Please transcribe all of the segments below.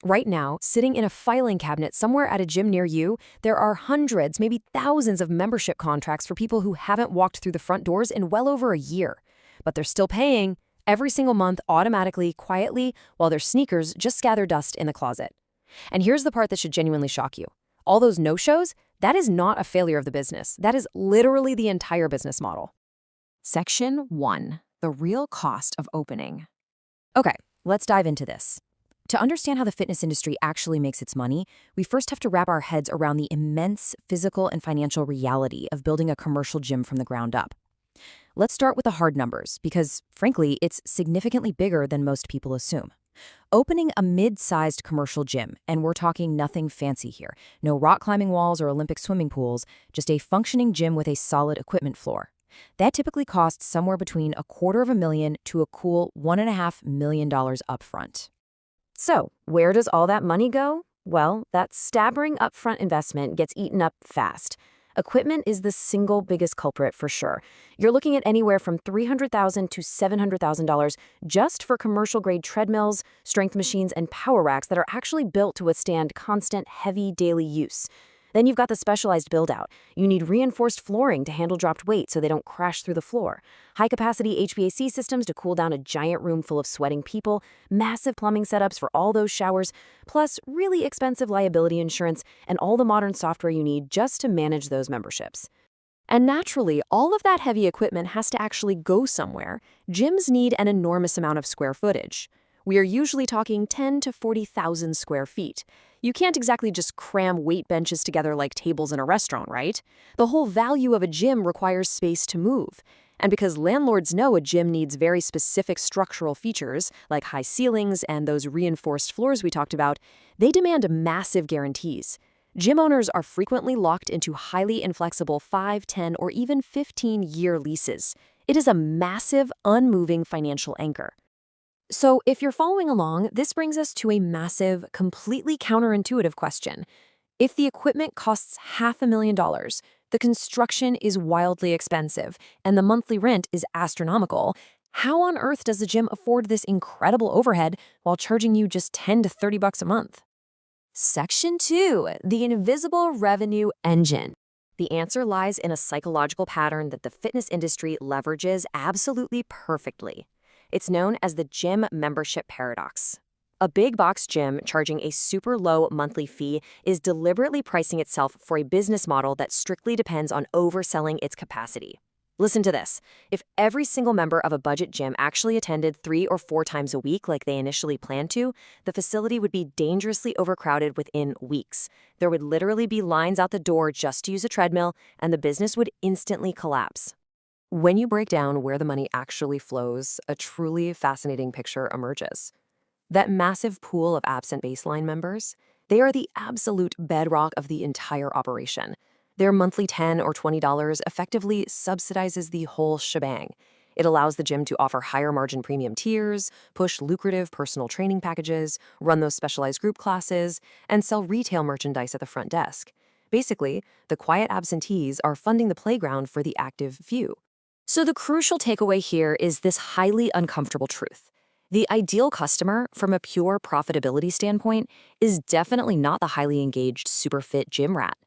Right now, sitting in a filing cabinet somewhere at a gym near you, there are hundreds, maybe thousands of membership contracts for people who haven't walked through the front doors in well over a year. But they're still paying every single month automatically, quietly, while their sneakers just gather dust in the closet. And here's the part that should genuinely shock you. All those no-shows, that is not a failure of the business. That is literally the entire business model. Section 1. The real cost of opening. Okay, let's dive into this. To understand how the fitness industry actually makes its money, we first have to wrap our heads around the immense physical and financial reality of building a commercial gym from the ground up. Let's start with the hard numbers, because, frankly, it's significantly bigger than most people assume. Opening a mid-sized commercial gym, and we're talking nothing fancy here, no rock climbing walls or Olympic swimming pools, just a functioning gym with a solid equipment floor. That typically costs somewhere between $250,000 to a cool $1.5 million upfront. So, where does all that money go? Well, that staggering upfront investment gets eaten up fast. Equipment is the single biggest culprit for sure. You're looking at anywhere from $300,000 to $700,000 just for commercial-grade treadmills, strength machines, and power racks that are actually built to withstand constant, heavy daily use. Then you've got the specialized build-out. You need reinforced flooring to handle dropped weight so they don't crash through the floor, high-capacity HVAC systems to cool down a giant room full of sweating people, massive plumbing setups for all those showers, plus really expensive liability insurance and all the modern software you need just to manage those memberships. And naturally, all of that heavy equipment has to actually go somewhere. Gyms need an enormous amount of square footage. We are usually talking 10 to 40,000 square feet. You can't exactly just cram weight benches together like tables in a restaurant, right? The whole value of a gym requires space to move. And because landlords know a gym needs very specific structural features, like high ceilings and those reinforced floors we talked about, they demand massive guarantees. Gym owners are frequently locked into highly inflexible 5, 10, or even 15-year leases. It is a massive, unmoving financial anchor. So if you're following along, this brings us to a massive, completely counterintuitive question. If the equipment costs $500,000, the construction is wildly expensive, and the monthly rent is astronomical, how on earth does the gym afford this incredible overhead while charging you just $10 to $30 a month? Section 2. The invisible revenue engine. The answer lies in a psychological pattern that the fitness industry leverages absolutely perfectly. It's known as the gym membership paradox. A big box gym charging a super low monthly fee is deliberately pricing itself for a business model that strictly depends on overselling its capacity. Listen to this. If every single member of a budget gym actually attended 3 or 4 times a week like they initially planned to, the facility would be dangerously overcrowded within weeks. There would literally be lines out the door just to use a treadmill, and the business would instantly collapse. When you break down where the money actually flows, a truly fascinating picture emerges. That massive pool of absent baseline members, they are the absolute bedrock of the entire operation. Their monthly $10 or $20 effectively subsidizes the whole shebang. It allows the gym to offer higher margin premium tiers, push lucrative personal training packages, run those specialized group classes, and sell retail merchandise at the front desk. Basically, the quiet absentees are funding the playground for the active few. So the crucial takeaway here is this highly uncomfortable truth. The ideal customer, from a pure profitability standpoint, is definitely not the highly engaged, super fit gym rat.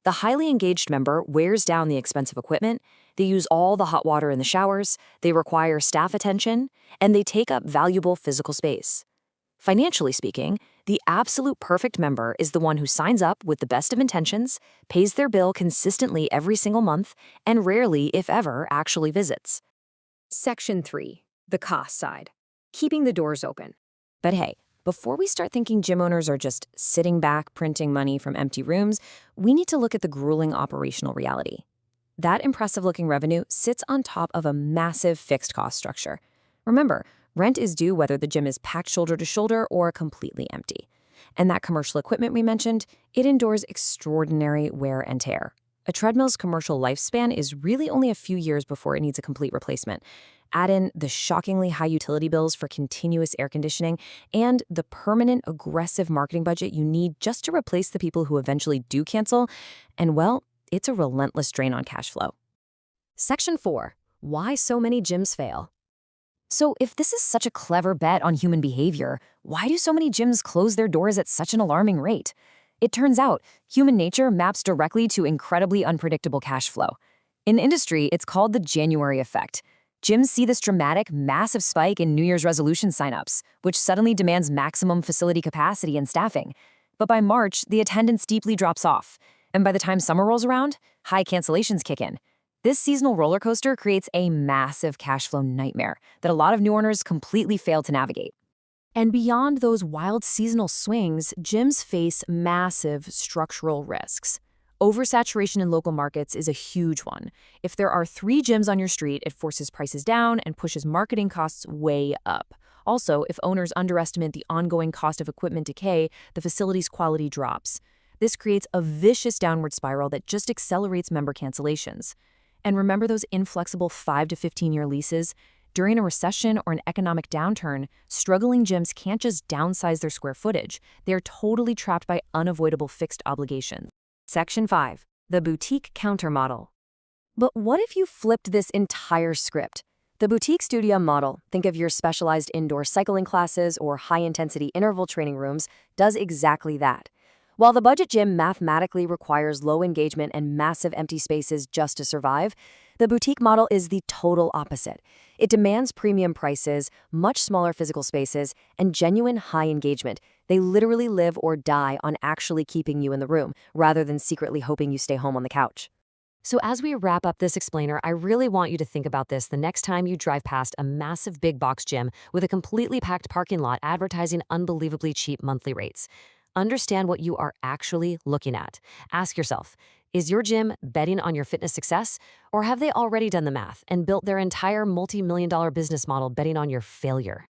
The highly engaged member wears down the expensive equipment, they use all the hot water in the showers, they require staff attention, and they take up valuable physical space. Financially speaking, the absolute perfect member is the one who signs up with the best of intentions, pays their bill consistently every single month, and rarely, if ever, actually visits. Section 3. The cost side. Keeping the doors open. But hey, before we start thinking gym owners are just sitting back printing money from empty rooms, we need to look at the grueling operational reality. That impressive-looking revenue sits on top of a massive fixed cost structure. Remember, rent is due whether the gym is packed shoulder to shoulder or completely empty. And that commercial equipment we mentioned, it endures extraordinary wear and tear. A treadmill's commercial lifespan is really only a few years before it needs a complete replacement. Add in the shockingly high utility bills for continuous air conditioning and the permanent aggressive marketing budget you need just to replace the people who eventually do cancel, and well, it's a relentless drain on cash flow. Section 4. Why so many gyms fail. So, if this is such a clever bet on human behavior, why do so many gyms close their doors at such an alarming rate? It turns out, human nature maps directly to incredibly unpredictable cash flow. In industry, it's called the January effect. Gyms see this dramatic, massive spike in New Year's resolution signups, which suddenly demands maximum facility capacity and staffing. But by March, the attendance deeply drops off. And by the time summer rolls around, high cancellations kick in. This seasonal roller coaster creates a massive cash flow nightmare that a lot of new owners completely fail to navigate. And beyond those wild seasonal swings, gyms face massive structural risks. Oversaturation in local markets is a huge one. If there are 3 gyms on your street, it forces prices down and pushes marketing costs way up. Also, if owners underestimate the ongoing cost of equipment decay, the facility's quality drops. This creates a vicious downward spiral that just accelerates member cancellations. And remember those inflexible 5 to 15-year leases? During a recession or an economic downturn, struggling gyms can't just downsize their square footage. They're totally trapped by unavoidable fixed obligations. Section 5. The boutique counter model. But what if you flipped this entire script? The boutique studio model, think of your specialized indoor cycling classes or high-intensity interval training rooms, does exactly that. While the budget gym mathematically requires low engagement and massive empty spaces just to survive, the boutique model is the total opposite. It demands premium prices, much smaller physical spaces, and genuine high engagement. They literally live or die on actually keeping you in the room, rather than secretly hoping you stay home on the couch. So as we wrap up this explainer, I really want you to think about this the next time you drive past a massive big box gym with a completely packed parking lot advertising unbelievably cheap monthly rates. Understand what you are actually looking at. Ask yourself, is your gym betting on your fitness success? Or have they already done the math and built their entire multi-million-dollar business model betting on your failure?